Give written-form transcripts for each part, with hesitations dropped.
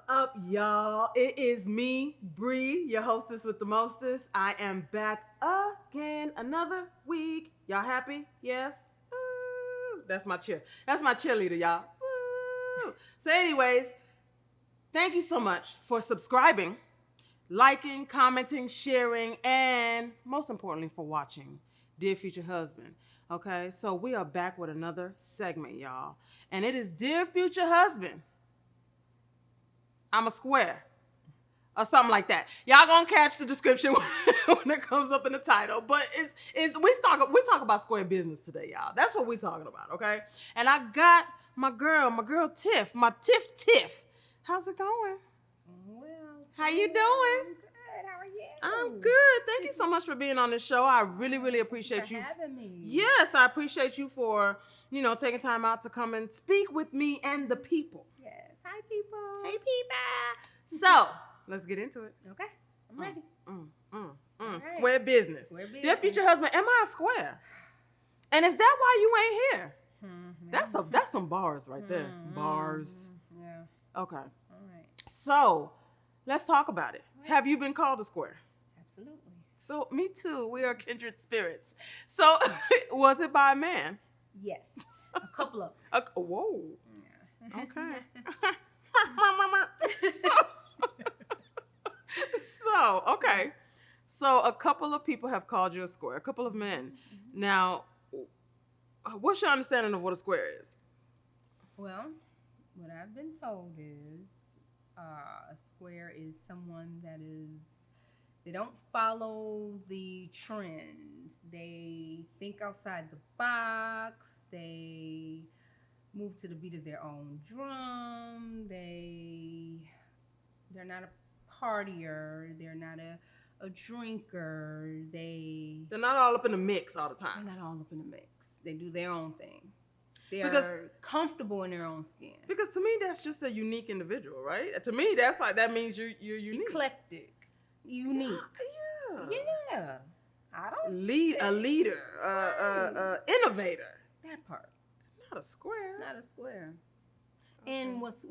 up, y'all? It is me, Bree, your hostess with the mostest. I am back again another week. Y'all happy? Yes? Woo. That's my cheer. That's my cheerleader, y'all. Woo. So anyways, thank you so much for subscribing, liking, commenting, sharing, and most importantly for watching Dear Future Husband. Okay, so we are back with another segment, y'all. And it is Dear Future Husband, I'm a square. Or something like that. Y'all gonna catch the description when it comes up in the title. But we talk about square business today, y'all. That's what we're talking about, okay? And I got my girl Tiff, my Tiff. How's it going? Well, How you doing? I'm good. How are you? I'm good. Thank you so much for being on this show. I really appreciate you for having me. Yes, I appreciate you for, taking time out to come and speak with me and the people. Yes. Hi, people. Hey, people. So, let's get into it. Okay. I'm ready. Right. Square business. Square business. Dear future husband, am I a square? And is that why you ain't here? Mm-hmm. That's some bars right there. Mm-hmm. Bars. Yeah. Okay. All right. So, let's talk about it. Have you been called a square? Absolutely. So, me too. We are kindred spirits. So, was it by a man? Yes. A couple of Whoa. them. Okay. Okay. So a couple of people have called you a square, a couple of men. Mm-hmm. Now, what's your understanding of what a square is? Well, what I've been told is a square is someone they don't follow the trends. They think outside the box. They move to the beat of their own drum. They're not a partier. They're not a drinker. They're not all up in the mix all the time. They're not all up in the mix. They do their own thing. They're comfortable in their own skin. Because to me, that's just a unique individual, right? To me, that means you're unique. Eclectic. Unique. Yeah. I don't a leader, innovator. That part. Not a square. Not a square. Okay. And what's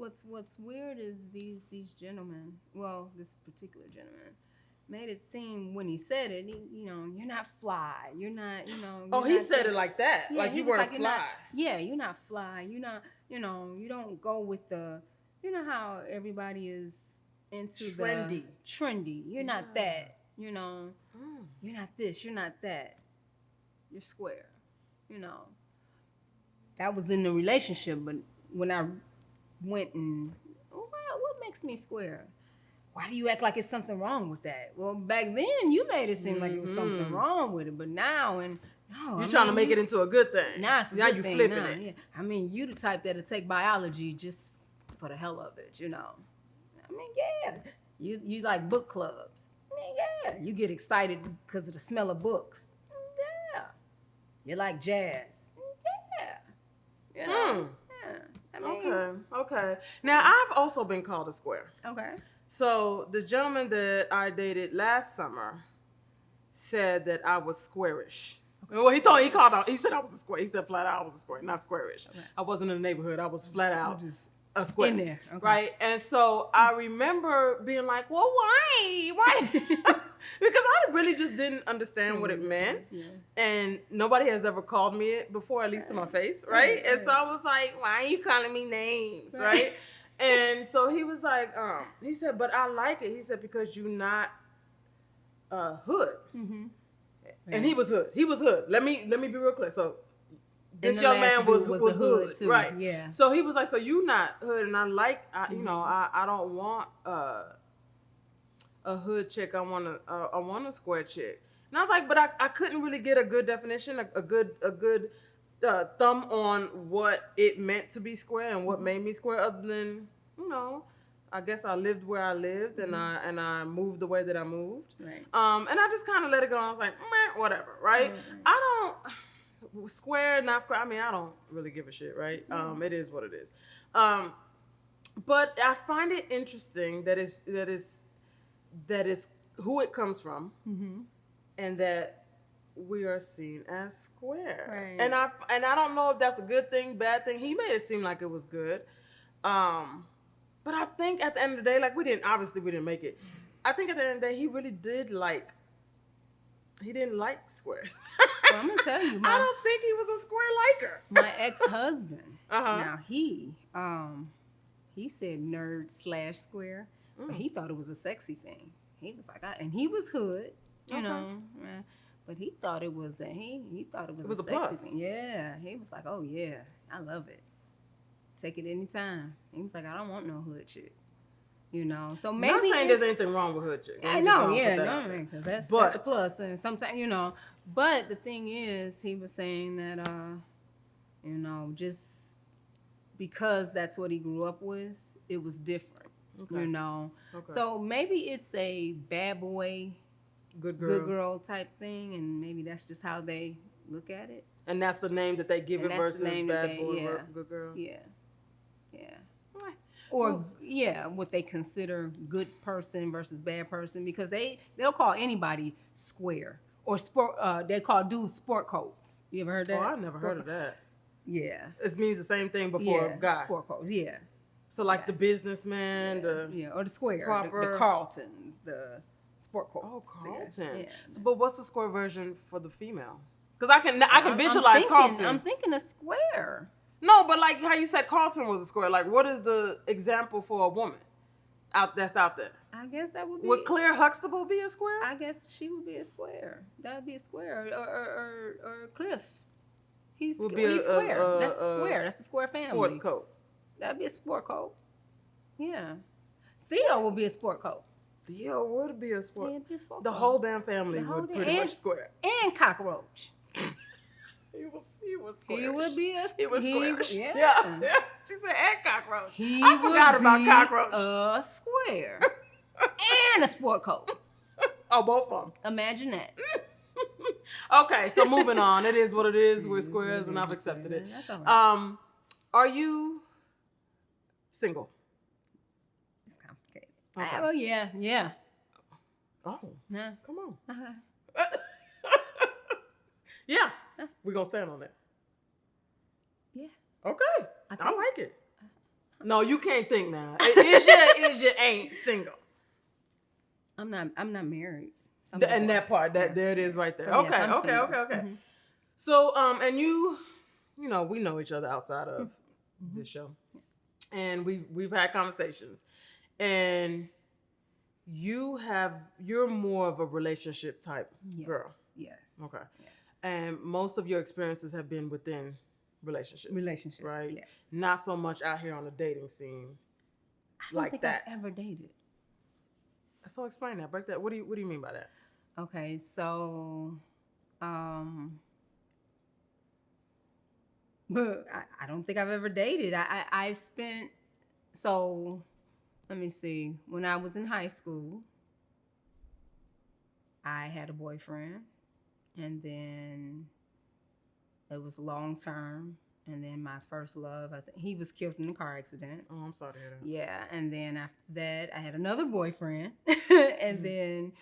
weird is these gentlemen. Well, this particular gentleman made it seem when he said it. You're not fly. You're not. He said it like that. Yeah, like you weren't fly. You're not fly. You're not. You don't go with the. You know how everybody is into trendy. Trendy. You're not that. You're not this. You're not that. You're square. That was in the relationship, but when I went and, what makes me square? Why do you act like it's something wrong with that? Well, back then you made it seem like it was something wrong with it, but now you're trying to make it into a good thing. Now it's a now good you thing. flipping now, it. Yeah. I mean, you the type that'll take biology just for the hell of it, I mean, yeah. You like book clubs. I mean, yeah. You get excited because of the smell of books. Yeah. You like jazz. Yeah. Yeah. I mean, Okay. Now, I've also been called a square. Okay. So the gentleman that I dated last summer said that I was squarish. Okay. Well, he said I was a square. He said flat out I was a square, not squarish. Okay. I wasn't in the neighborhood. I was flat out a square. In there. Okay. Right? And so I remember being like, well, why? Because I really just didn't understand what it meant. Yeah. And nobody has ever called me it before, at least to my face, right? And so I was like, why are you calling me names, right? And so he was like, he said, but I like it. He said, because you're not hood. Mm-hmm. And he was hood. He was hood. Let me be real clear. So this young man was hood too. Right? Yeah. So he was like, so you not hood, and I like, I don't want a hood chick. I want a square chick. And I was like, but I couldn't really get a good definition, a good thumb on what it meant to be square and what made me square, other than I guess I lived where I lived and I moved the way that I moved. Right. And I just kind of let it go. I was like, whatever, right? I don't square, not square. I mean, I don't really give a shit, right? It is what it is. But I find it interesting that is who it comes from, and that we are seen as square. Right. And I don't know if that's a good thing, bad thing. He made it seem like it was good. But But I think at the end of the day, like we didn't make it. I think at the end of the day, he really did like. He didn't like squares. Well, I'm gonna tell you, I don't think he was a square liker. my ex-husband. Uh-huh. Now he said nerd / square, but he thought it was a sexy thing. He was like, and he was hood, you know, but he thought it was he thought it was a sexy plus thing. Yeah, he was like, oh yeah, I love it. Take it anytime. He was like, I don't want no hood shit. You know, so maybe not saying there's anything wrong with hood chick. I know, because that's a plus, and sometimes you know. But the thing is, he was saying that you know, just because that's what he grew up with, it was different. Okay. You know, so maybe it's a bad boy, good girl type thing, and maybe that's just how they look at it. And that's the name that they give it versus bad boy, good girl. Yeah. Or what they consider good person versus bad person, because they'll call anybody square or sport. They call dudes sport coats. You ever heard that? Oh, I never heard of that. Yeah, it means the same thing before guy. Sport coats. Yeah. So like the businessman, or the square, proper the Carltons, the sport coats. Oh, Carlton. Yeah. So, but what's the square version for the female? Because I can visualize Carlton. I'm thinking a square. No, but like how you said Carlton was a square. Like, what is the example for a woman that's out there? I guess that would be. Would Claire Huxtable be a square? I guess she would be a square. That would be a square. Or Cliff. He's square. That's a square. That's a square family. Sports coat. That'd be a sport coat. Yeah. Theo would be a sport coat. Theo would be a sport. Yeah, be a sport the coat. whole damn family would pretty much square. And cockroach. He was square. He would be He was square. Yeah. She said, and cockroach. I forgot about cockroach. A square. And a sport coat. Oh, both of them. Imagine that. Okay, so moving on. It is what it is. We're squares, and I've accepted it. That's all right. Are you single? It's complicated. Okay. Oh, yeah. Oh, yeah. Come on. Uh-huh. Yeah, we're going to stand on that. Yeah. Okay, I like it. No, you can't think now. Is you ain't single? I'm not married. And that part, there it is right there. So, okay. Mm-hmm. So, and you know, we know each other outside of this show, and we've had conversations, and you're more of a relationship type girl. Yes. Okay. Yes. And most of your experiences have been within relationships, right? Yes. Not so much out here on the dating scene. I don't think I've ever dated. So explain that. Break that. What do you mean by that? Okay, so, but I don't think I've ever dated. I spent, so let me see. When I was in high school, I had a boyfriend, and then it was long term. And then my first love, he was killed in a car accident. Oh, I'm sorry to hear that. Yeah, and then after that, I had another boyfriend, and then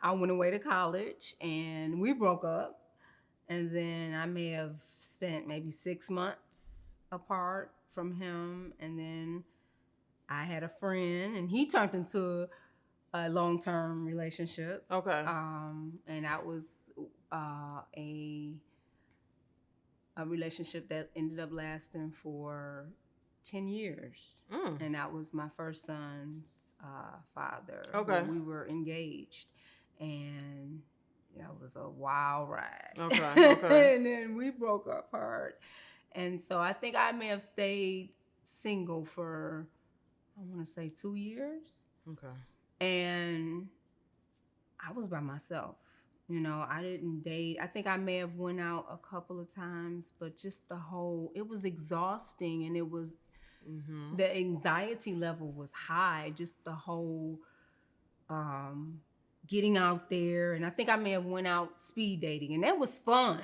I went away to college, and we broke up. And then I may have spent maybe 6 months apart from him, and then I had a friend, and he turned into a long-term relationship. Okay. And that was a relationship that ended up lasting for 10 years. And that was my first son's father. Okay. We were engaged, and it was a wild ride. Okay. And then we broke up hard. And so I think I may have stayed single for, I want to say 2 years. Okay. And I was by myself. You know, I didn't date. I think I may have went out a couple of times, but just it was exhausting, and it was, the anxiety level was high. Just the whole getting out there. And I think I may have went out speed dating, and that was fun.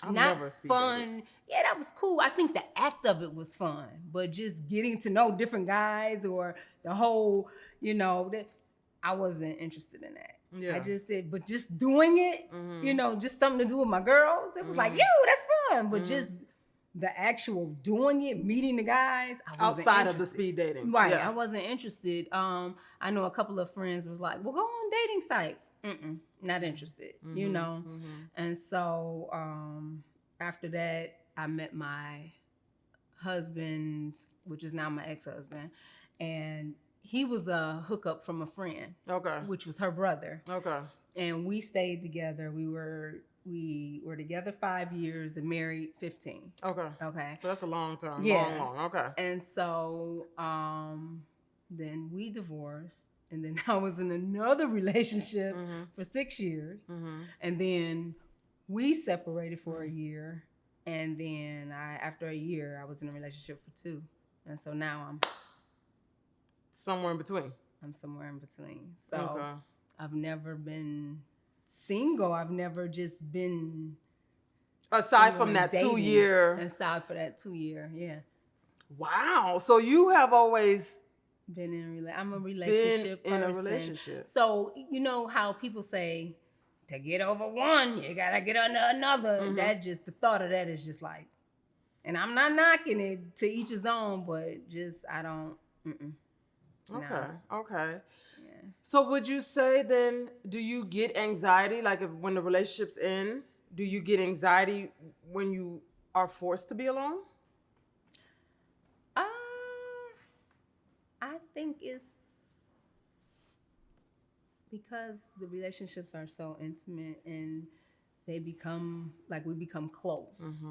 I've never speed dated. Yeah, that was cool. I think the act of it was fun, but just getting to know different guys, or the whole, I wasn't interested in that. Yeah. I just said, but just doing it, just something to do with my girls. It was like, that's fun. But just the actual doing it, meeting the guys, I wasn't Outside of the interested. speed dating. Right. Yeah. I wasn't interested. I know a couple of friends was like, well, go on dating sites. Not interested, you know? And so after that, I met my husband, which is now my ex-husband, and he was a hookup from a friend. Okay. Which was her brother. Okay. And we stayed together. We were together 5 years and married 15. Okay. Okay. So that's a long term. Yeah. Long. Okay. And so then we divorced, and then I was in another relationship for 6 years. And then we separated for a year. And then after a year, I was in a relationship for 2. And so now I'm somewhere in between. I'm somewhere in between. So I've never been single. I've never just been aside from that dating. 2 year. Aside for that 2 year, yeah. Wow. So you have always been in I'm a relationship person. In a relationship. So you know how people say to get over one, you gotta get under another. That just the thought of that is just like, and I'm not knocking it, to each his own, but just I don't. Okay. Okay. Yeah. So would you say then, do you get anxiety? Like when the relationship's end, do you get anxiety when you are forced to be alone? I think it's because the relationships are so intimate and we become close.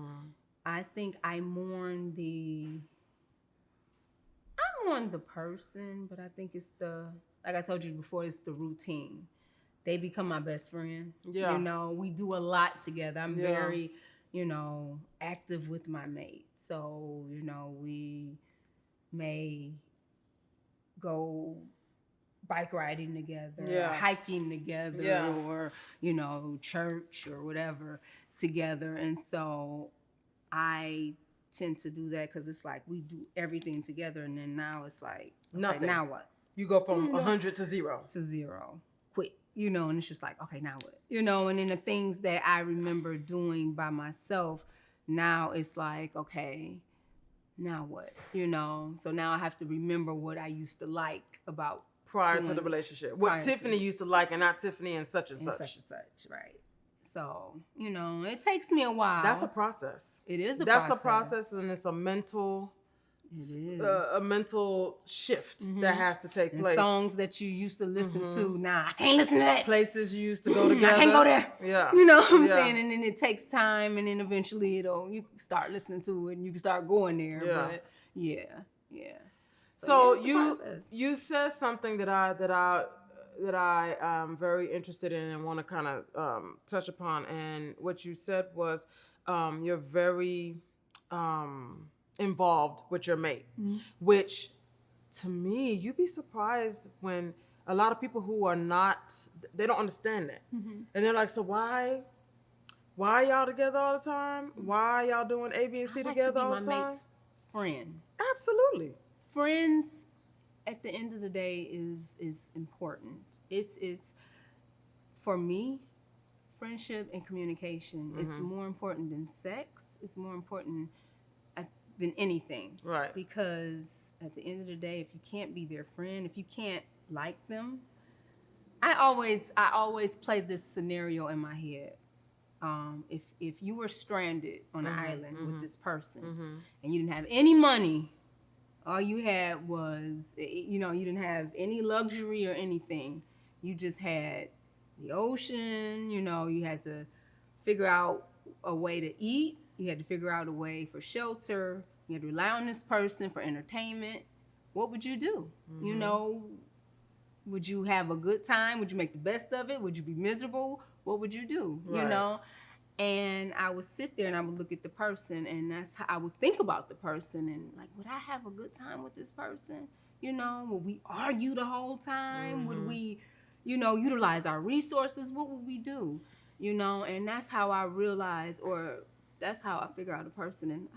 I think I mourn the person, but I think it's like I told you before, it's the routine. They become my best friend. Yeah. You know, we do a lot together. I'm very, active with my mate. So, we may go bike riding together, or hiking together, or, church or whatever together. And so I tend to do that because it's like we do everything together, and then now it's like, okay, now what? You go from 100 to 0. To 0. Quick. And it's just like, okay, now what? And then the things that I remember doing by myself, now it's like, okay, now what? So now I have to remember what I used to like about prior to the relationship. What Tiffany used to like and not Tiffany and such and such. Such and such, right. So, it takes me a while. That's a process. It is a process. That's a process, and it's a mental shift that has to take place. Songs that you used to listen to, now I can't listen to that. Places you used to go together. I can't go there. Yeah. You know what I'm saying? And then it takes time, and then eventually you start listening to it, and you can start going there. Yeah. But yeah. So you said something that I am very interested in and want to kind of touch upon. And what you said was you're very involved with your mate, which to me, you'd be surprised when a lot of people who are not, they don't understand that. And they're like, so why y'all together all the time? Why y'all doing A, B, and C together all the time? My mate's friend. Absolutely. Friends, at the end of the day, is important. It's for me, friendship and communication is more important than sex. It's more important than anything. Right. Because at the end of the day, if you can't be their friend, if you can't like them, I always play this scenario in my head. If you were stranded on an island with this person and you didn't have any money, all you had was, you didn't have any luxury or anything. You just had the ocean, you had to figure out a way to eat. You had to figure out a way for shelter. You had to rely on this person for entertainment. What would you do? Would you have a good time? Would you make the best of it? Would you be miserable? What would you do? Right. And I would sit there and I would look at the person, and that's how I would think about the person, and like, would I have a good time with this person? Would we argue the whole time? Would we, utilize our resources? What would we do? And that's how I realized, or that's how I figure out a person and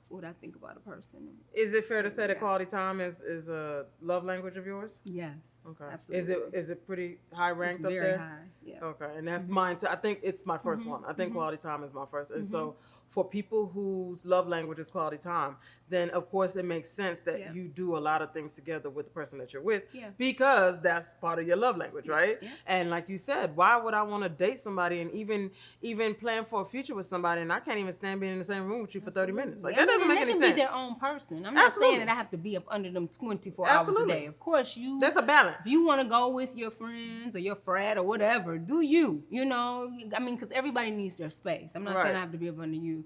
what I think about a person. Is it fair to say that quality time is a love language of yours? Yes. Okay. Absolutely. Is it pretty high ranked up there? Very high. Yeah. Okay, and that's mine too. I think it's my 1st one. I think quality time is my first. And so for people whose love language is quality time, then of course it makes sense that you do a lot of things together with the person that you're with because that's part of your love language, right? Yeah. And like you said, why would I want to date somebody and even plan for a future with somebody and I can't even stand being in the same room with you for 30 minutes? Like that doesn't make any sense. They can be their own person. I'm not saying that I have to be up under them 24 hours a day. Of course, there's a balance. If you want to go with your friends or your frat or whatever, do you? You know, I mean, because everybody needs their space. I'm not saying I have to be up under you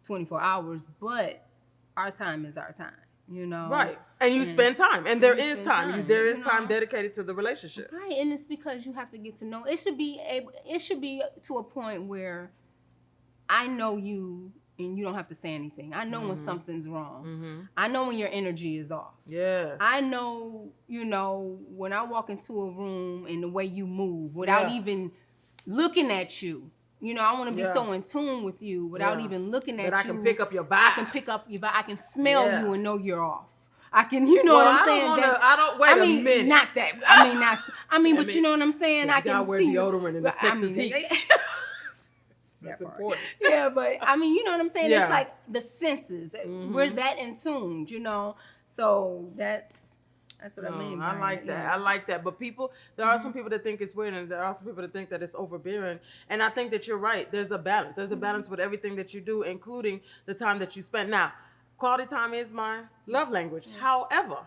24 hours, but our time is our time, you know? Right. And you spend time. And there is time. There is time dedicated to the relationship. Right. And it's because you have to get to know. It should be to a point where I know you and you don't have to say anything. I know when something's wrong. I know when your energy is off. Yes. I know, you know, when I walk into a room and the way you move without even looking at you. You know, I want to be so in tune with you without even looking at you. That I can pick up your vibe. I can pick up your vibe. I can smell you and know you're off. I can, you know what I'm saying? Wait a minute. Not that. But you know what I'm saying? I can wear deodorant in this Texas heat. That's important. Yeah, but I mean, you know what I'm saying? It's like the senses. We're that in tune, you know? So that's what I mean. I like that. I like that. But there are some people that think it's weird, and there are some people that think that it's overbearing. And I think that you're right. There's a balance. There's a balance with everything that you do, including the time that you spend. Now, quality time is my love language. However,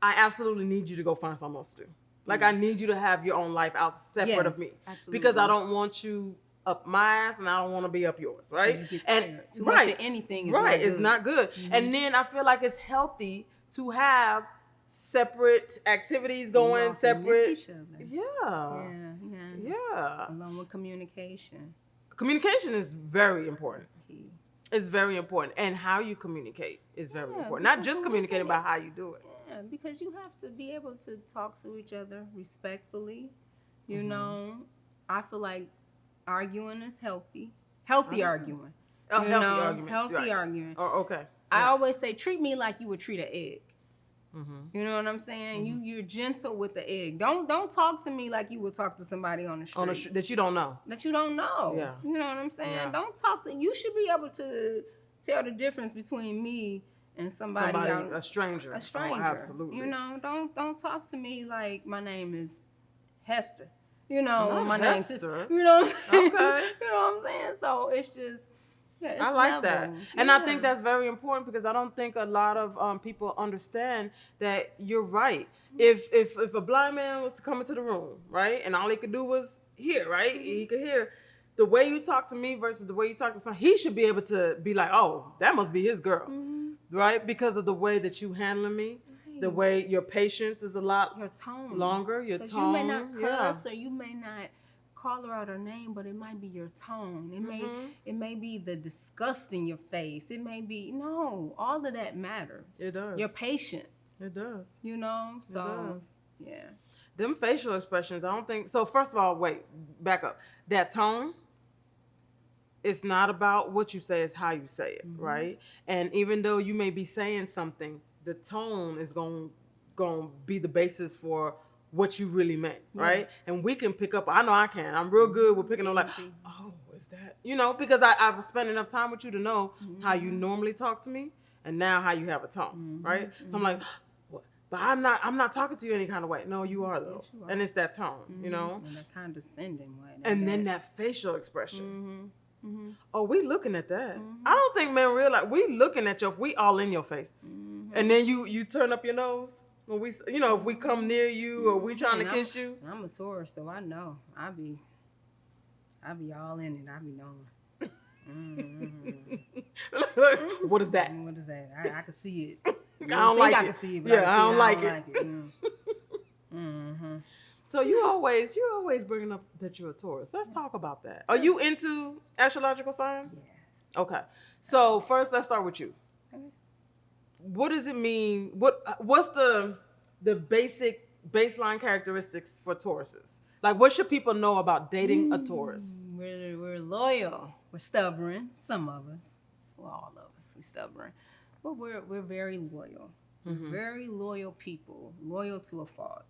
I absolutely need you to go find something else to do. Like, I need you to have your own life out separate of me. Absolutely. Because I don't want you up my ass and I don't want to be up yours, right? And too much of anything is not good. It's not good. And then I feel like it's healthy to have separate activities going, separate. Yeah. Along with communication. Communication is very important. That's key. It's very important. And how you communicate is very important. Not just communicating about how you do it. Yeah, because you have to be able to talk to each other respectfully. You know, I feel like arguing is healthy. Healthy arguing. Healthy arguments. Healthy arguing. Oh, okay. I always say, treat me like you would treat an egg. You know what I'm saying? You're gentle with the egg. Don't talk to me like you would talk to somebody on the street. That you don't know. That you don't know. Yeah. You know what I'm saying? Yeah. Don't talk to. You should be able to tell the difference between me and somebody a stranger. A stranger. Oh, absolutely. You know, don't talk to me like my name is Hester. You know, Not my Hester. name. You know what I'm saying? Okay. You know what I'm saying? So it's just. Yeah, I like that. And I think that's very important because I don't think a lot of people understand that you're right. If a blind man was to come into the room, right, and all he could do was hear, right? He could hear. The way you talk to me versus the way you talk to someone, he should be able to be like, oh, that must be his girl, right? Because of the way that you handling me, the way your patience is a lot longer, your tone. You may not cuss or you may not call her out her name, but it might be your tone. It may be the disgust in your face. It may be all of that matters. It does. Your patience. It does. You know? So it does. Yeah. Them facial expressions, I don't think so. First of all, wait, back up. That tone, it's not about what you say, it's how you say it, right? And even though you may be saying something, the tone is going to be the basis for what you really meant, right? And we can pick up, I know I can. I'm real good with picking up like, oh, is that? You know, because I've spent enough time with you to know how you normally talk to me and now how you have a tone, right? So I'm like, what? But I'm not talking to you any kind of way. No, you are though. Yes, you are. And it's that tone, you know? In a condescending way. And then that facial expression. Oh, we looking at that. I don't think men realize we looking at we all in your face. And then you turn up your nose. When we, if we come near you or we trying to kiss you. I'm a Taurus, so I know. I be all in it. I be knowing. What is that? What is that? I can see it. I don't like it. I can see it, but I don't like it. Mm. So you always bringing up that you're a Taurus. Let's talk about that. Are you into astrological signs? Yes. Okay. So first, let's start with you. Okay. What does it mean? What's the baseline characteristics for Tauruses? Like, what should people know about dating a Taurus? We're loyal. We're stubborn. Some of us. Well, all of us. We're stubborn. But we're very loyal. Mm-hmm. Very loyal people. Loyal to a fault.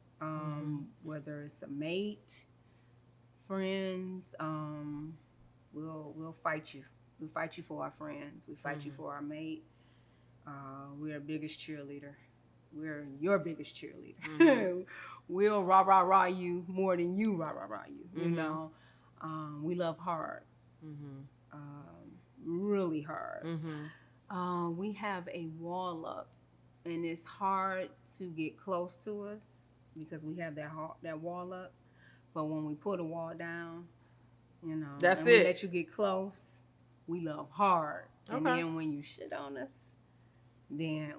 Whether it's a mate, friends, we'll fight you. We fight you for our friends. We fight you for our mate. We're our biggest cheerleader. We're your biggest cheerleader. We'll rah you more than you rah you. You know, we love hard, really hard. We have a wall up, and it's hard to get close to us because we have that wall up. But when we put a wall down, you know, that's and it. We let you get close. We love hard, and then when you shit on us, then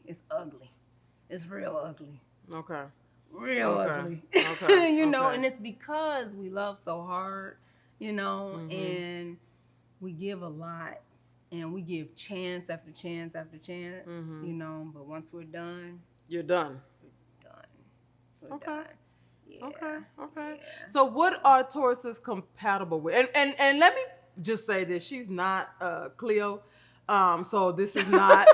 it's ugly. It's real ugly. Okay. Real ugly. Okay. You know, and it's because we love so hard, you know, and we give a lot, and we give chance after chance after chance, you know, but once we're done, you're done. We're done. Yeah. Okay. Yeah. So what are Tauruses compatible with? And let me just say this: she's not Cleo. So this is not.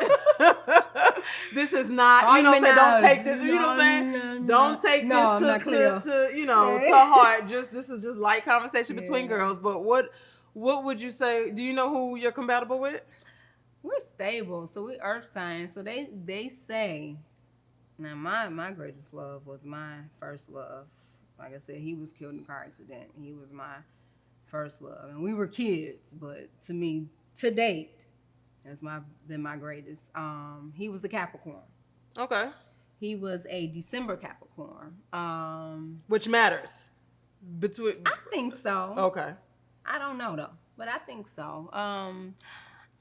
This is not. You know what I'm saying? Don't take this. You know what I'm saying? Don't take this to you know to heart. This is just light conversation between girls. But what would you say? Do you know who you're compatible with? We're stable. So we're earth signs. So they say. Now, my greatest love was my first love. Like I said, he was killed in a car accident. He was my first love. And we were kids, but to me, to date, that's been my greatest. He was a Capricorn. Okay. He was a December Capricorn. Which matters. I think so. Okay. I don't know, though, but I think so.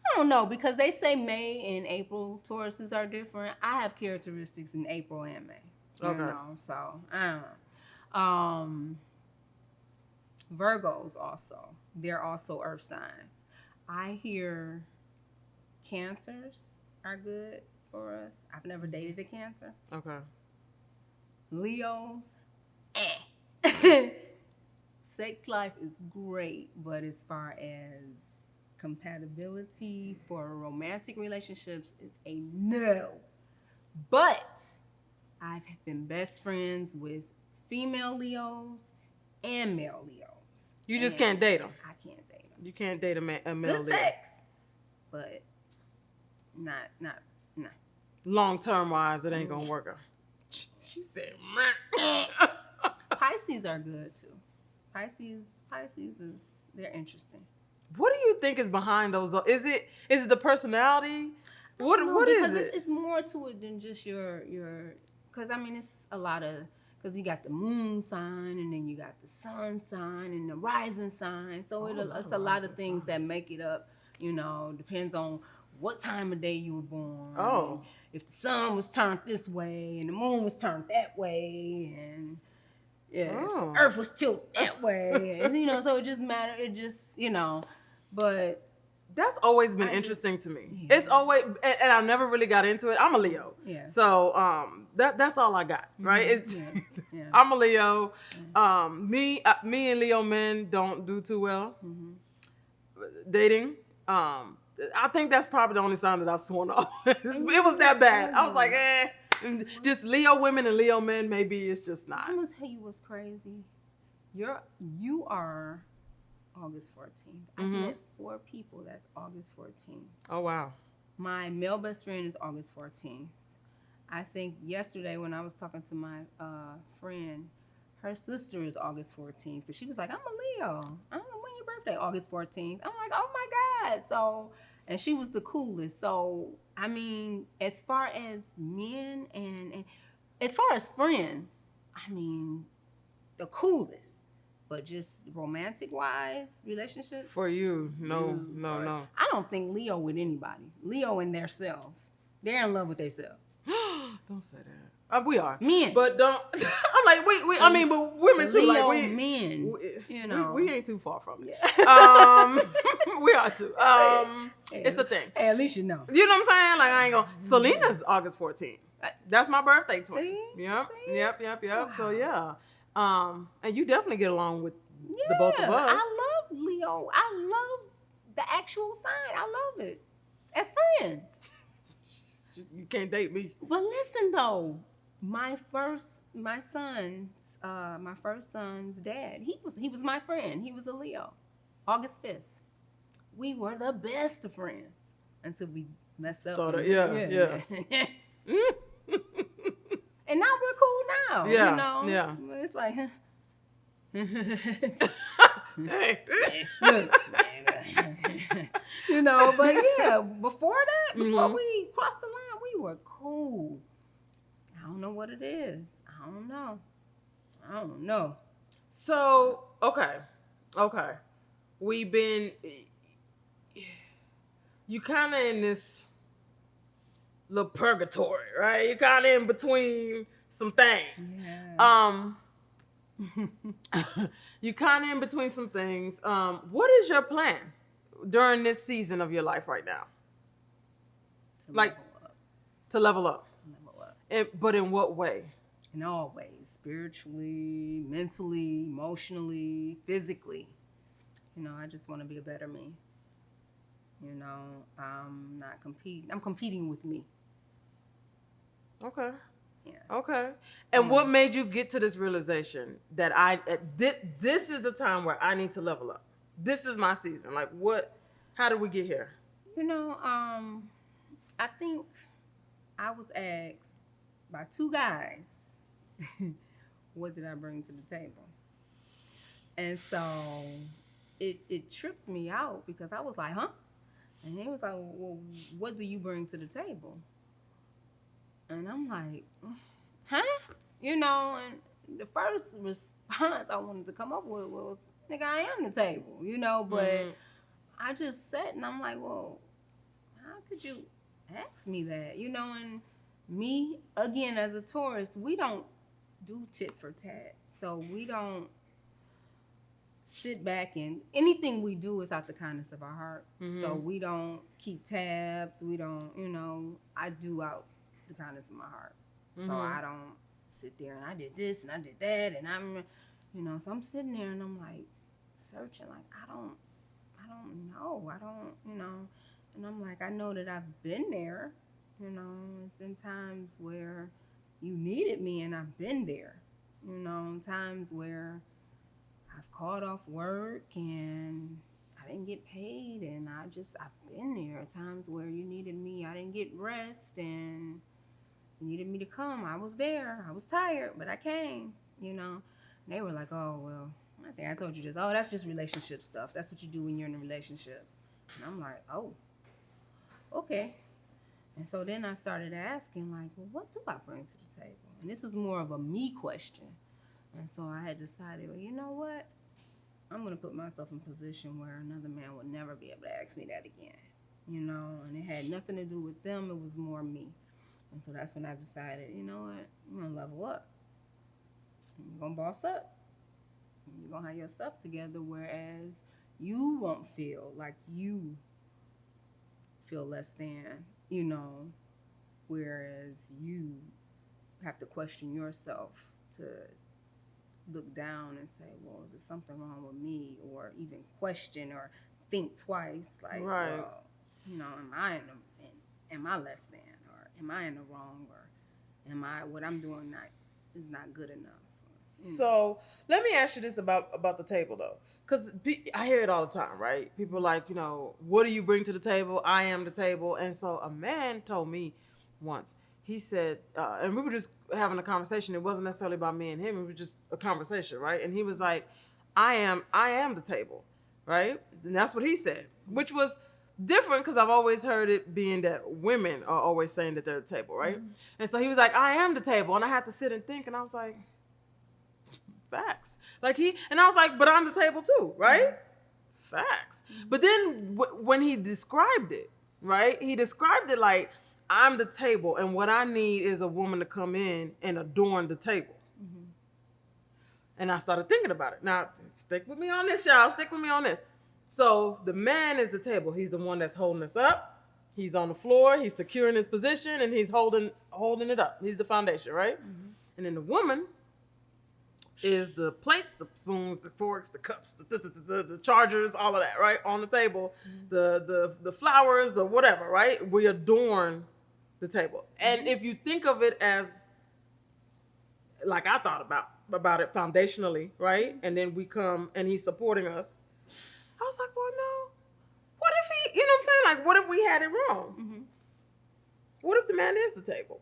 I don't know, because they say May and April Tauruses are different. I have characteristics in April and May. You know, so I don't know. Virgos also. They're also earth signs. I hear Cancers are good for us. I've never dated a Cancer. Okay. Leos, sex life is great, but as far as compatibility for romantic relationships is a no. But I've been best friends with female Leos and male Leos. You just can't date them. I can't date them. You can't date a male Good Leo. sex, but not. Long-term wise, it ain't gonna work out. She said, Pisces are good too. Pisces they're interesting. What do you think is behind those? Is it the personality? What is it? It's more to it than just your. Because I mean, it's a lot of. Because you got the moon sign, and then you got the sun sign, and the rising sign. So it's a lot of things that make it up. You know, depends on what time of day you were born. Oh. If the sun was turned this way and the moon was turned that way, and if the earth was tilted that way, and, you know, so it just matters. It just, you know, but that's always been interesting to me. Yeah. It's always, and I never really got into it. I'm a Leo, so that's all I got, right? It's I'm a Leo. Me and Leo men don't do too well dating. I think that's probably the only sign that I've sworn off. It was that bad. I was like, just Leo women and Leo men, maybe it's just not. I'm gonna tell you what's crazy. You are August 14th. I've met 4 people that's August 14th. Oh, wow. My male best friend is August 14th. I think yesterday when I was talking to my friend, her sister is August 14th. Because she was like, I'm a Leo. I don't know when your birthday, August 14th. I'm like, oh my God. So, and she was the coolest. So, I mean, as far as men and as far as friends, I mean, the coolest. But just romantic-wise, relationships? For you, no. I don't think Leo with anybody. Leo in themselves. They're in love with themselves. Don't say that. We are. Men. But don't. I'm like, we I mean, but women too. Leo like men, you know. We ain't too far from it. We are too. It's a thing. Hey, at least you know. You know what I'm saying? Like, I ain't gonna. Selena's August 14th. That's my birthday twin. See? Yep. See? Yep. Wow. So yeah. And you definitely get along with the both of us. I love Leo. I love the actual sign. I love it. As friends. You can't date me. But listen though, my first son's dad, he was my friend. He was a Leo. August 5th. We were the best of friends until we messed up. Yeah. And now we're cool now. Yeah, You know? yeah. It's like, you know, but yeah, before we crossed the line, we were cool. I don't know what it is. I don't know. So, okay. We've been, you kind of in this little purgatory, right? You're kind of in between some things. Yeah. You kind of in between some things. What is your plan during this season of your life right now? To level up. But in what way? In all ways. Spiritually, mentally, emotionally, physically. You know, I just want to be a better me. You know, I'm not competing. I'm competing with me. Okay. Yeah. Okay. And what made you get to this realization that this is the time where I need to level up? This is my season. Like how did we get here? You know, I think I was asked by two guys, what did I bring to the table? And so it tripped me out because I was like, huh? And he was like, well, what do you bring to the table? And I'm like, huh? You know, and the first response I wanted to come up with was, nigga, I am the table, you know, but I just sat and I'm like, well, how could you ask me that? You know, and me, again, as a Taurus, we don't do tit for tat. So we don't sit back and anything we do is out the kindness of our heart. So we don't keep tabs. We don't, you know, I do out the kindness of my heart. So I don't sit there and I did this and I did that and I'm, you know, so I'm sitting there and I'm like searching, like, I don't know. I don't, you know, and I'm like, I know that I've been there, you know, it's been times where you needed me and I've been there, you know, times where I've called off work and I didn't get paid and I've been there. Times where you needed me, I didn't get rest and you needed me to come. I was there. I was tired, but I came, you know. And they were like, oh, well, I think I told you this. Oh, that's just relationship stuff. That's what you do when you're in a relationship. And I'm like, oh, okay. And so then I started asking, like, well, what do I bring to the table? And this was more of a me question. And so I had decided, well, you know what? I'm going to put myself in a position where another man would never be able to ask me that again, you know? And it had nothing to do with them. It was more me. And so that's when I decided, you know what? I'm going to level up. You're going to boss up. You're going to have your stuff together, whereas you won't feel like you feel less than, you know, whereas you have to question yourself to look down and say, well, is there something wrong with me? Or even question or think twice, like, well, you know, am I less than? Or am I in the wrong? Or what I'm doing is not good enough? So let me ask you this about the table though, because I hear it all the time, right? People are like, you know, what do you bring to the table? I am the table. And so a man told me once, he said, and we were just having a conversation. It wasn't necessarily about me and him. It was just a conversation, right? And he was like, I am the table, right? And that's what he said, which was different because I've always heard it being that women are always saying that they're the table, right? Mm-hmm. And so he was like, I am the table. And I had to sit and think, and I was like, facts. Like and I was like, but I'm the table too, right? Mm-hmm. Facts. Mm-hmm. But then when he described it, right? He described it like, I'm the table, and what I need is a woman to come in and adorn the table. Mm-hmm. And I started thinking about it. Now, stick with me on this, y'all. Stick with me on this. So the man is the table. He's the one that's holding us up. He's on the floor. He's securing his position, and he's holding it up. He's the foundation, right? Mm-hmm. And then the woman is the plates, the spoons, the forks, the cups, the chargers, all of that, right, on the table. The flowers, the whatever, right? We adorn the table. And if you think of it as, like I thought about it foundationally, right? And then we come and he's supporting us. I was like, well, no. What if he, you know what I'm saying? Like, what if we had it wrong? What if the man is the table?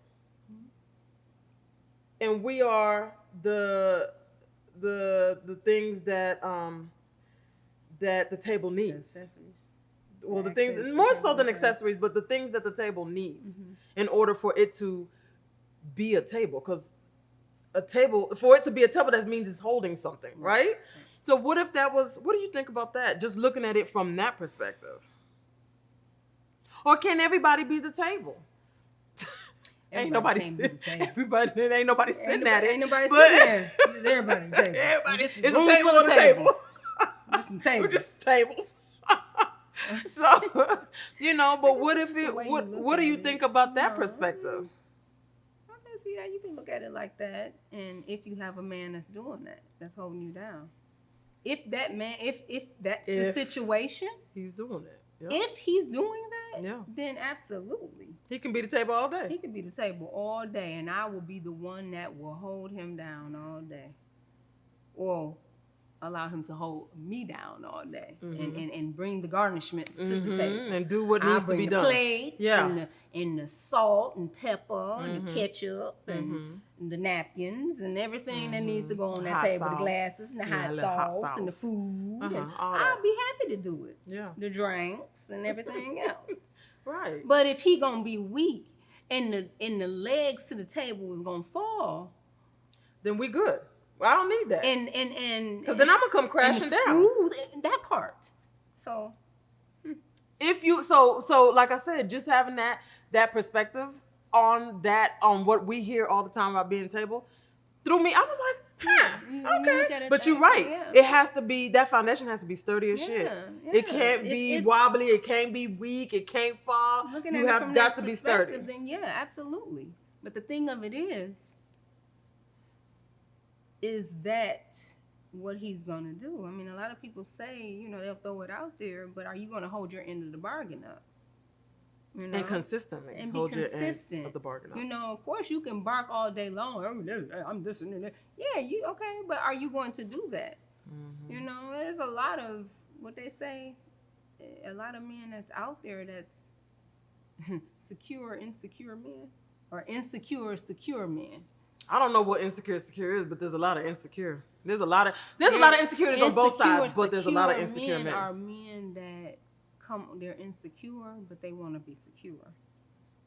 And we are the things that that the table needs. Accessories. Well, the things more so than accessories, but the things that the table needs in order for it to be a table. Because a table, for it to be a table, that means it's holding something, right? So what if that was? What do you think about that? Just looking at it from that perspective. Or can everybody be the table? Ain't nobody sitting. Everybody, ain't nobody sitting at it. Ain't nobody sitting there. Just everybody the table. Everybody, it's a table on the table. Just some tables. Just tables. So, you know, but what if it? What do you think about that perspective? I can see that. You can look at it like that, and if you have a man that's doing that, that's holding you down. If that man, if that's the situation, he's doing it. Yep. If he's doing that, then absolutely. He can be the table all day. He can be the table all day, and I will be the one that will hold him down all day. Or allow him to hold me down all day and bring the garnishments to the table. And do what needs to be done. Plates and the salt and pepper and the ketchup and the napkins and everything that needs to go on that table. The glasses and the hot sauce and the food. And I'll be happy to do it. Yeah. The drinks and everything else. Right. But if he gonna be weak and the legs to the table is gonna fall, then we good. Well, I don't need that. And because then I'm gonna come crashing down. That part. So if you so like I said, just having that perspective on what we hear all the time about being table, threw me. I was like, okay. But you're right. Yeah. It has to be, that foundation has to be sturdy as shit. Yeah. It can't be wobbly. It can't be weak. It can't fall. You have got to be sturdy. Then yeah, absolutely. But the thing of it is that what he's gonna do? I mean, a lot of people say, they'll throw it out there, but are you gonna hold your end of the bargain up? And consistently and be hold consistent. Your end of the bargain up. Of course you can bark all day long. I'm this and that. Yeah, you okay, but are you going to do that? There's a lot of what they say, a lot of men that's out there that's secure, insecure men, or insecure, secure men. I don't know what insecure is, but there's a lot of insecure. There's a lot of insecurities on both sides, but there's a lot of insecure men. Are men that they're insecure, but they want to be secure.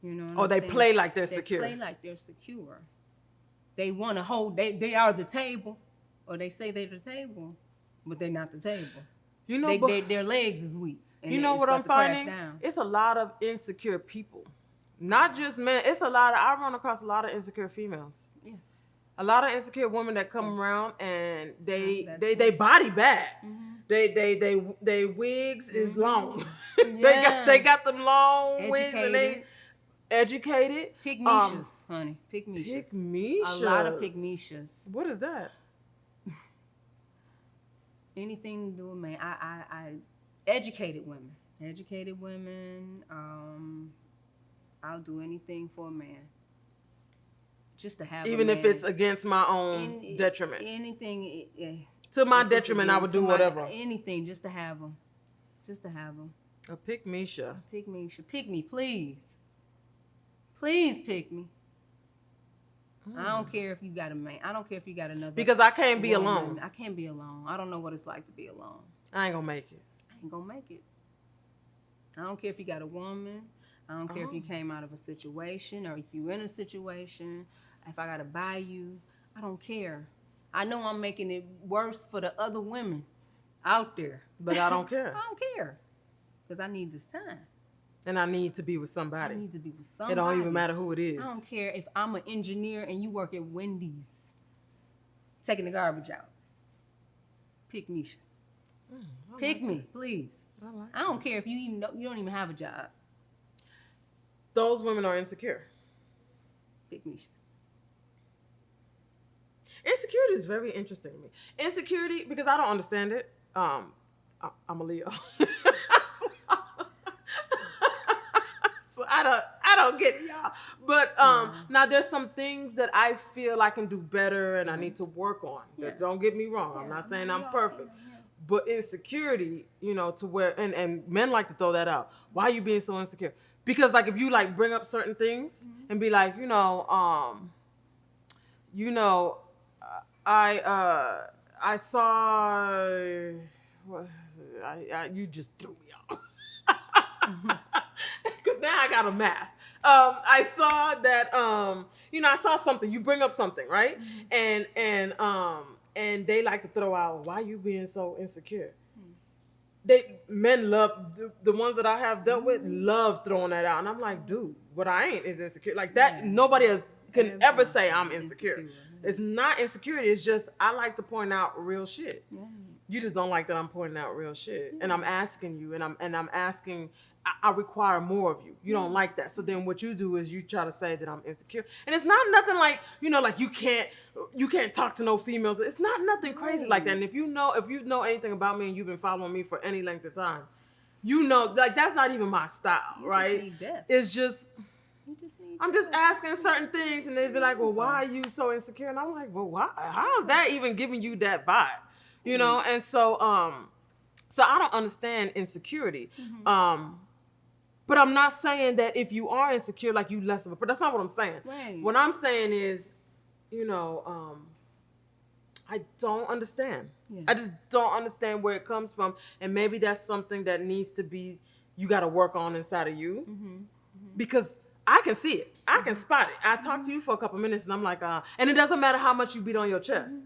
They play like they're secure. They play like they're secure. They want to hold. They are the table, or they say they're the table, but they're not the table. Their legs is weak. And what I'm finding? It's a lot of insecure people, not just men. It's a lot of. I run across a lot of insecure females. Yeah. A lot of insecure women that come around and they body bad. They wigs is long. they got them long wigs and they educated. Pygmishas, honey. Pygmishas. Pygmishas. A lot of pygmishas. What is that? Anything to do with men. I educated women. Educated women. I'll do anything for a man. Just to have even a if it's against my own detriment. Anything. To my detriment, I would do whatever. Anything just to have them. Just to have them. A pygmisha. Pygmisha. Pick me, please. Please pick me. I don't care if you got a man. I don't care if you got another. Because I can't be alone. I can't be alone. I don't know what it's like to be alone. I ain't gonna make it. I don't care if you got a woman. I don't care if you came out of a situation or if you're in a situation. If I gotta buy you, I don't care. I know I'm making it worse for the other women out there. But I don't care. I don't care. Because I need this time. And I need to be with somebody. It don't even matter who it is. I don't care if I'm an engineer and you work at Wendy's taking the garbage out. Pick Misha. Pick me, please. I don't care if you don't even have a job. Those women are insecure. Pick Misha. Insecurity is very interesting to me. Insecurity, because I don't understand it. I'm a Leo. So I don't get it, y'all. But now there's some things that I feel I can do better and I need to work on. Yeah. Don't get me wrong. I'm not saying I'm perfect. But insecurity, to where and men like to throw that out. Why are you being so insecure? Because like if you like bring up certain things and be like, I saw you just threw me off. Because now I got a math. I saw that I saw something. You bring up something, right? And they like to throw out, why you being so insecure? Men love the ones that I have dealt with love throwing that out, and I'm like, dude, what I ain't is insecure like that. Nobody can ever say I'm insecure. It's not insecurity. It's just I like to point out real shit. You just don't like that I'm pointing out real shit, and I'm asking you, and I'm asking. I require more of you. You don't like that. So then what you do is you try to say that I'm insecure. And it's not nothing like, like you can't talk to no females. It's not nothing crazy like that. And if you know anything about me and you've been following me for any length of time, like that's not even my style, right? It's just I'm just asking certain things and they'd be like, well, why are you so insecure? And I'm like, well, why? How is that even giving you that vibe? And so I don't understand insecurity. But I'm not saying that if you are insecure, like you less of a person. That's not what I'm saying. Right. What I'm saying is, I don't understand. Yeah. I just don't understand where it comes from. And maybe that's something that needs to be, you got to work on inside of you. Because I can see it. I can spot it. I talk to you for a couple minutes and I'm like, and it doesn't matter how much you beat on your chest.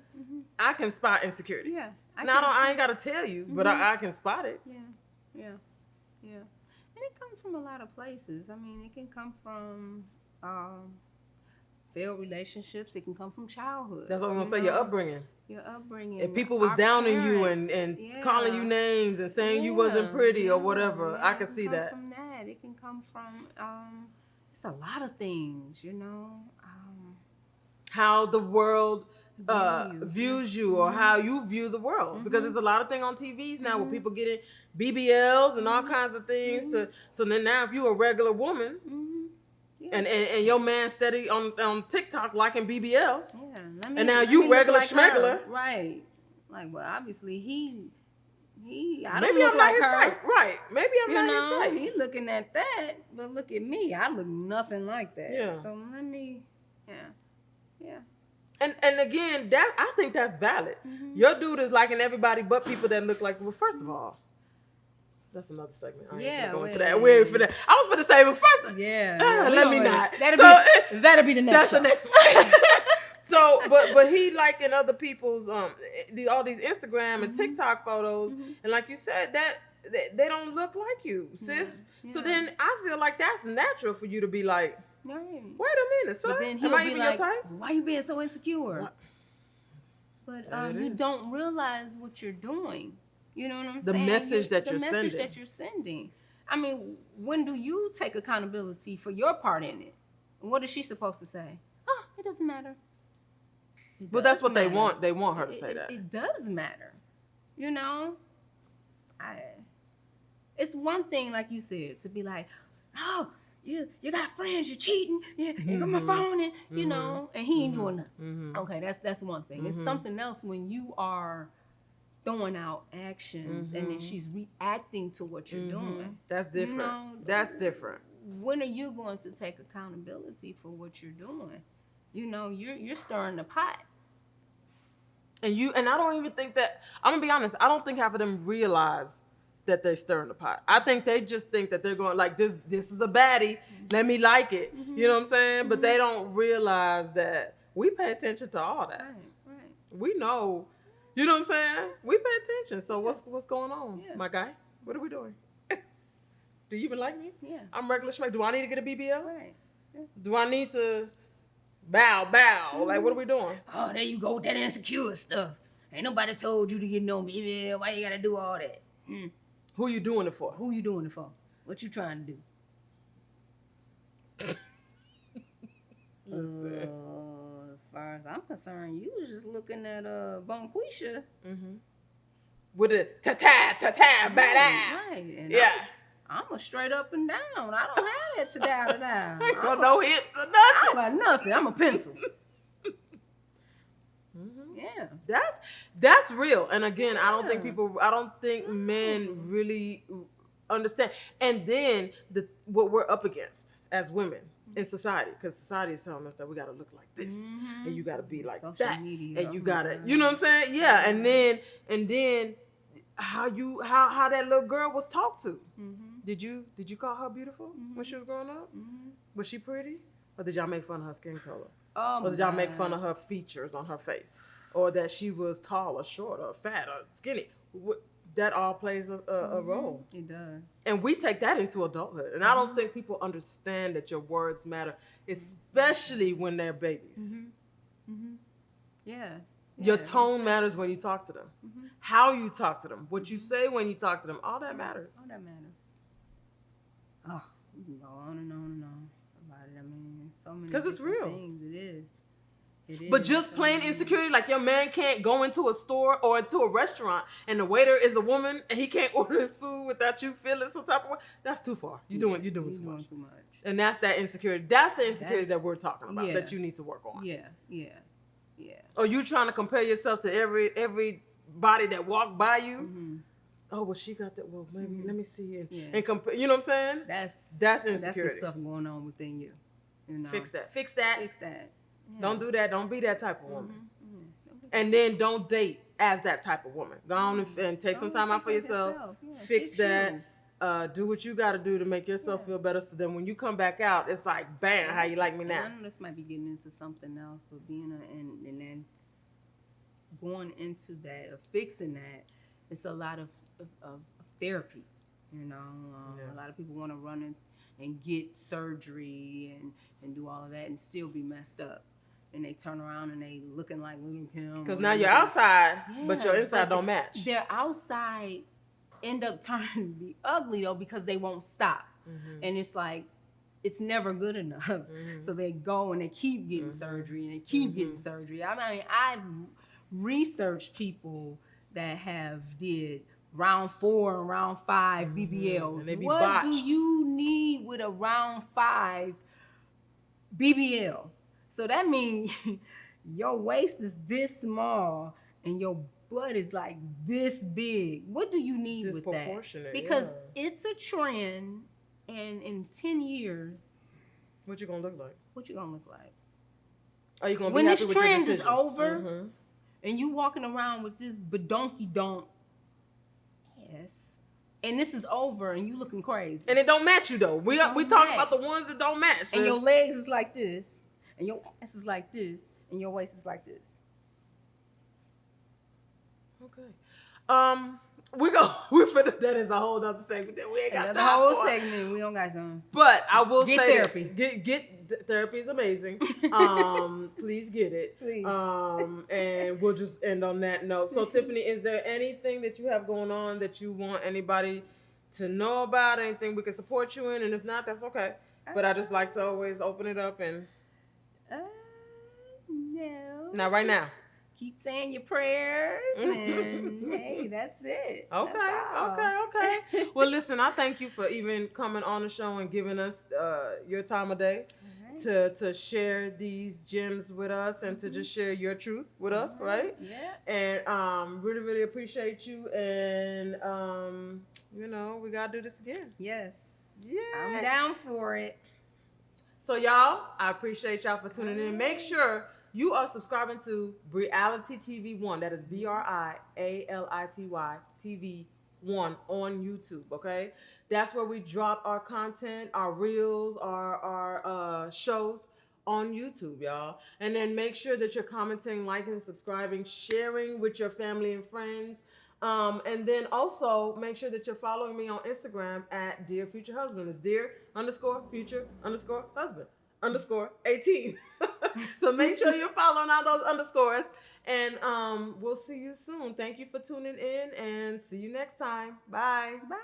I can spot insecurity. Yeah. I ain't got to tell you, but I can spot it. Yeah. And it comes from a lot of places. I mean, it can come from failed relationships. It can come from childhood. That's what I'm going to say, your upbringing. If people was down on you and calling you names and saying you wasn't pretty or whatever, I can see that. From that. It can come from, it's a lot of things, how the world views you or how you view the world. Because there's a lot of things on TVs now where people getting BBLs and all kinds of things. So then now if you're a regular woman and your man steady on TikTok liking BBLs, and now you regular schmegular. Right. Like, well, obviously he maybe I'm not his type. Right. Maybe I'm not his type. He looking at that, but look at me. I look nothing like that. Yeah. So let me, yeah. And again, that I think that's valid. Your dude is liking everybody but people that look like. Well, first of all, that's another segment. I ain't going to that. Wait for that. I was going to say, but first, let me not. That'll be the next. That's the next one. So, but he liking other people's all these Instagram and TikTok photos, and like you said, that they don't look like you, sis. Yeah. So then I feel like that's natural for you to be like. Right. Wait a minute, sir. Am I even your type? Why you being so insecure? What? But you don't realize what you're doing. You know what I'm saying? The message that you're sending. I mean, when do you take accountability for your part in it? What is she supposed to say? Oh, it doesn't matter. But that's what they want. They want her to say that. It does matter. It's one thing, like you said, to be like, oh, you got friends, you're cheating, you got my phone, and and he ain't doing nothing. Okay, that's one thing. It's something else when you are throwing out actions and then she's reacting to what you're doing. That's different. That's different. When are you going to take accountability for what you're doing? You're stirring the pot. And I don't even think that, I'm gonna be honest, I don't think half of them realize that they're stirring the pot. I think they just think that they're going like this is a baddie, let me like it. You know what I'm saying? But they don't realize that we pay attention to all that. Right. We know, you know what I'm saying? We pay attention. So what's going on, my guy? What are we doing? Do you even like me? Yeah. I'm regular schmeck. Do I need to get a BBL? Right. Yeah. Do I need to bow? Like, what are we doing? Oh, there you go with that insecure stuff. Ain't nobody told you to get no BBL. Why you gotta do all that? Who you doing it for? What you trying to do? far as I'm concerned, you was just looking at Bonquisha. Mm-hmm. With a ta-ta, bada. Right. And Yeah. I'm a straight up and down. I don't have that ta-da-da-da. Ain't got no hips or I nothing. don't got nothing. I'm a pencil. Mm-hmm. Yeah. That's real. And again, I don't think No. men really understand. And then what we're up against as women in society, because society is telling us that we got to look like this, Mhm. and you got to be like Social that, media. and you got to, you know what I'm saying? Yeah. And then how that little girl was talked to. Mm-hmm. Did you call her beautiful when she was growing up? Mm-hmm. Was she pretty, or did y'all make fun of her skin color? Oh, Or did y'all make fun of her features on her face? Or that she was tall or short or fat or skinny? That all plays a role. It does. And we take that into adulthood. And I don't think people understand that your words matter, especially when they're babies. Mm-hmm. Mm-hmm. Yeah. Your tone matters when you talk to them. Mm-hmm. How you talk to them. What you say when you talk to them. All that matters. All that matters. Oh, you can go on and on and on about it. I mean, so many 'Cause it's different real. things. It is. But just plain insecurity, like your man can't go into a store or into a restaurant and the waiter is a woman and he can't order his food without you feeling some type of way. That's too far. You're doing too much. And that's that insecurity. That's the insecurity that we're talking about that you need to work on. Yeah. Or you trying to compare yourself to everybody that walked by you. Mm-hmm. Oh, well, she got that. Well, maybe let me see and compare. You know what I'm saying? That's insecurity. That's some stuff going on within you. You know? Fix that. Yeah. Don't do that. Don't be that type of woman. Mm-hmm. And then don't date as that type of woman. Go on and take some time out for yourself. Yeah. Fix that. Do what you got to do to make yourself feel better. So then when you come back out, it's like, bam, how you like me now? I know this might be getting into something else, but and then going into that or fixing that, it's a lot of therapy. You know, a lot of people want to run and get surgery and do all of that and still be messed up. And they turn around and they looking like Little Kim. Because now you're outside, but your inside don't match. Their outside end up turning to be ugly though because they won't stop. Mm-hmm. And it's like, it's never good enough. Mm-hmm. So they go and they keep getting surgery and they keep getting surgery. I mean, I've researched people that have did round 4 and round 5 BBLs. And what botched. do you need with a round 5 BBL? So that means your waist is this small and your butt is like this big. What do you need with that? Because it's a trend, and in 10 years, what you gonna look like? Are you gonna be happy with your decision? When this trend is over, and you walking around with this badonky donk ass, and this is over, and you looking crazy, and it don't match you though. We talking about the ones that don't match, and your legs is like this. And your ass is like this, and your waist is like this. Okay. That is a whole other segment that we ain't got time for. The whole segment, we don't got time. But I will say therapy. Get therapy is amazing. Please get it. Please. And we'll just end on that note. So Tiffany, is there anything that you have going on that you want anybody to know about? Anything we can support you in? And if not, that's okay. But I just like to always open it up and. No. Not right now. Keep saying your prayers and hey, that's it. Okay. Well, listen, I thank you for even coming on the show and giving us your time of day to share these gems with us and to just share your truth with us, right? Yeah. And really, really appreciate you. And we gotta do this again. Yes. Yeah. I'm down for it. So y'all, I appreciate y'all for tuning in. Make sure you are subscribing to Reality TV 1. That is BRIALITY TV 1 on YouTube, okay? That's where we drop our content, our reels, our shows on YouTube, y'all. And then make sure that you're commenting, liking, subscribing, sharing with your family and friends. And then also make sure that you're following me on Instagram at Dear Future Husband. It's Dear_Future_Husband_18. So make sure you're following all those underscores. And we'll see you soon. Thank you for tuning in and see you next time. Bye. Bye.